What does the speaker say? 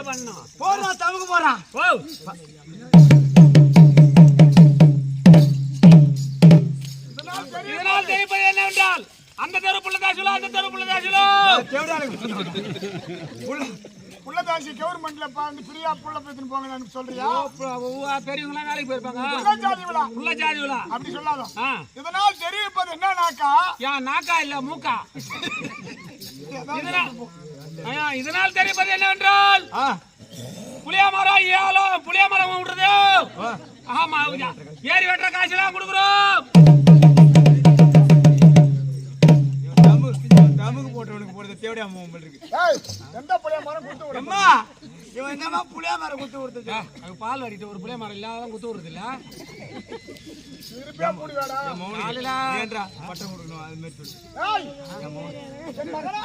அப்படியே பண்ணணும். போறா தமுக்கு போறான். ஓ இதனால் தெரிப்பது என்னவென்றால் அந்த தெரு புள்ளதாசுலோ அந்த தெரு புள்ளதாசுலோ புள்ளதாசி கவர்மெண்ட்ல பாந்து ஃப்ரீயா புள்ள பேத்துன்னு போங்க நான் சொல்றியா? பெரியவங்க வேலைக்கு போயிருப்பாங்க. புள்ள ஜாதி விழா அப்படி சொல்லாத. இதனால் தெரிவிப்பது என்ன நாக்கா? ஏன் நாக்கா இல்ல மூக்கா? இதனால் தெரிவிப்பது என்னவென்றால் புளிய மரம் ஏலோ புளிய மரம் விடுறது. ஆமா ஏறி வெட்டுற காசுலாம் கொடுக்குறோம். தமுக்கு போட்டவனுக்கு போறது தேவடியா மோம்பல் இருக்கு. எந்த புளிய மரம் குத்து விடுமா? இவன் என்னமா புளிய மரம் குத்து கொடுத்தது? அது பால் வாடிட்டு ஒரு புளிய மரம் இல்லாத குத்து விடுறது இல்ல. இருப்பே புடிவாடா. காலையில ஏன்றா பட்டம் கொடுக்கணும் அது மாதிரி சொல்லு. ஏய் என் மகனா